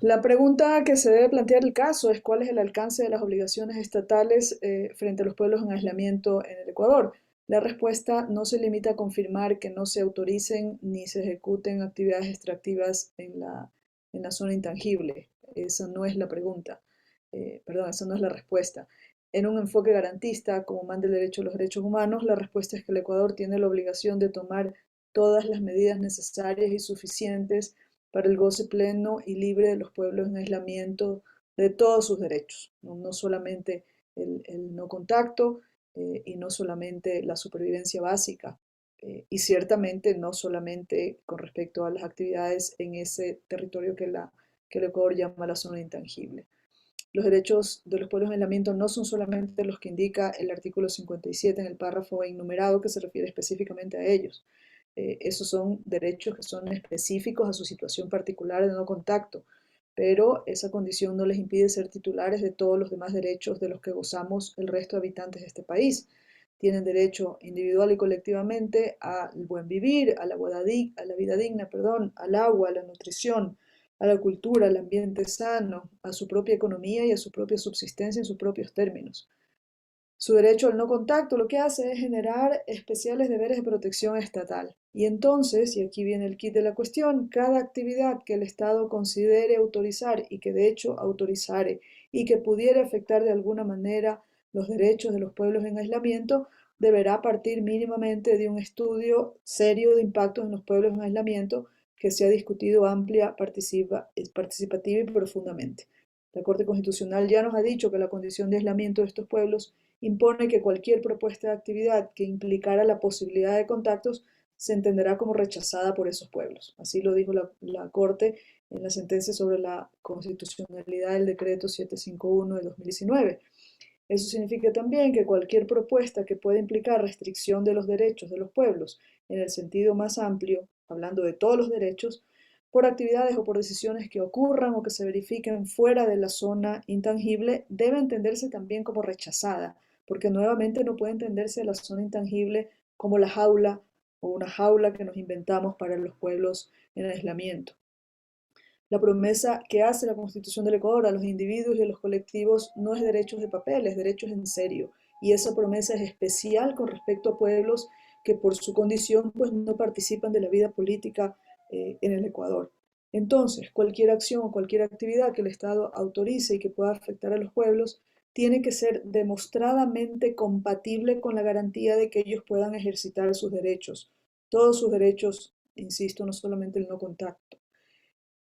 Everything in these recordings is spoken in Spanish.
Bueno, la pregunta que se debe plantear el caso es cuál es el alcance de las obligaciones estatales frente a los pueblos en aislamiento en el Ecuador. La respuesta no se limita a confirmar que no se autoricen ni se ejecuten actividades extractivas en la zona intangible. Esa no es la pregunta. Perdón, esa no es la respuesta. En un enfoque garantista, como manda el derecho a los derechos humanos, la respuesta es que el Ecuador tiene la obligación de tomar todas las medidas necesarias y suficientes para el goce pleno y libre de los pueblos en aislamiento de todos sus derechos, no solamente el no contacto y no solamente la supervivencia básica, y ciertamente no solamente con respecto a las actividades en ese territorio que el Ecuador llama la zona intangible. Los derechos de los pueblos en aislamiento no son solamente los que indica el artículo 57 en el párrafo enumerado que se refiere específicamente a ellos. Esos son derechos que son específicos a su situación particular de no contacto, pero esa condición no les impide ser titulares de todos los demás derechos de los que gozamos el resto de habitantes de este país. Tienen derecho individual y colectivamente al buen vivir, a la vida digna, perdón, al agua, a la nutrición, a la cultura, al ambiente sano, a su propia economía y a su propia subsistencia en sus propios términos. Su derecho al no contacto lo que hace es generar especiales deberes de protección estatal. Y entonces, y aquí viene el kit de la cuestión, cada actividad que el Estado considere autorizar y que de hecho autorizare y que pudiera afectar de alguna manera los derechos de los pueblos en aislamiento, deberá partir mínimamente de un estudio serio de impactos en los pueblos en aislamiento que se ha discutido amplia, participativa y profundamente. La Corte Constitucional ya nos ha dicho que la condición de aislamiento de estos pueblos impone que cualquier propuesta de actividad que implicara la posibilidad de contactos se entenderá como rechazada por esos pueblos. Así lo dijo la Corte en la sentencia sobre la constitucionalidad del decreto 751 de 2019. Eso significa también que cualquier propuesta que pueda implicar restricción de los derechos de los pueblos en el sentido más amplio, hablando de todos los derechos, por actividades o por decisiones que ocurran o que se verifiquen fuera de la zona intangible, debe entenderse también como rechazada, porque nuevamente no puede entenderse la zona intangible como la jaula o una jaula que nos inventamos para los pueblos en aislamiento. La promesa que hace la Constitución del Ecuador a los individuos y a los colectivos no es derechos de papel, es derechos en serio. Y esa promesa es especial con respecto a pueblos que por su condición pues, no participan de la vida política en el Ecuador. Entonces, cualquier acción o cualquier actividad que el Estado autorice y que pueda afectar a los pueblos tiene que ser demostradamente compatible con la garantía de que ellos puedan ejercitar sus derechos, todos sus derechos, insisto, no solamente el no contacto.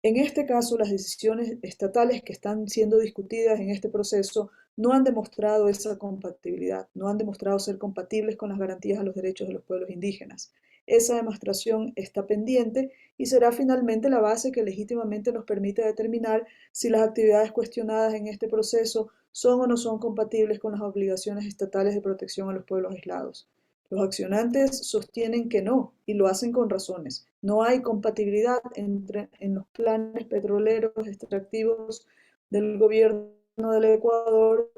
En este caso, las decisiones estatales que están siendo discutidas en este proceso no han demostrado esa compatibilidad, no han demostrado ser compatibles con las garantías a los derechos de los pueblos indígenas. Esa demostración está pendiente y será finalmente la base que legítimamente nos permite determinar si las actividades cuestionadas en este proceso son o no son compatibles con las obligaciones estatales de protección a los pueblos aislados. Los accionantes sostienen que no, y lo hacen con razones. No hay compatibilidad en los planes petroleros extractivos del gobierno del Ecuador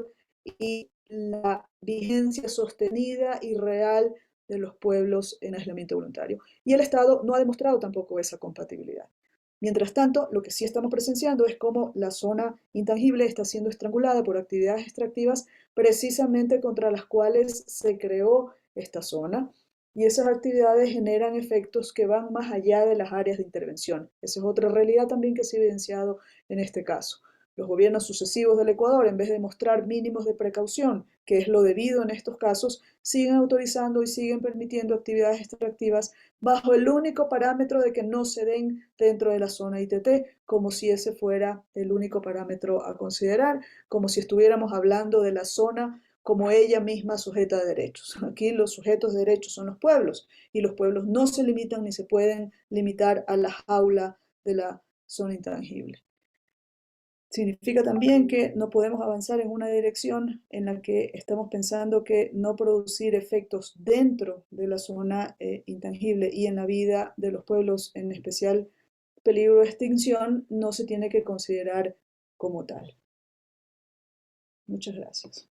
y la vigencia sostenida y real de los pueblos en aislamiento voluntario. Y el Estado no ha demostrado tampoco esa compatibilidad. Mientras tanto, lo que sí estamos presenciando es cómo la zona intangible está siendo estrangulada por actividades extractivas precisamente contra las cuales se creó esta zona, y esas actividades generan efectos que van más allá de las áreas de intervención. Esa es otra realidad también que se ha evidenciado en este caso. Los gobiernos sucesivos del Ecuador, en vez de mostrar mínimos de precaución, que es lo debido en estos casos, siguen autorizando y siguen permitiendo actividades extractivas bajo el único parámetro de que no se den dentro de la zona ITT, como si ese fuera el único parámetro a considerar, como si estuviéramos hablando de la zona como ella misma sujeta de derechos. Aquí los sujetos de derechos son los pueblos y los pueblos no se limitan ni se pueden limitar a la jaula de la zona intangible. Significa también que no podemos avanzar en una dirección en la que estamos pensando que no producir efectos dentro de la zona intangible y en la vida de los pueblos, en especial peligro de extinción, no se tiene que considerar como tal. Muchas gracias.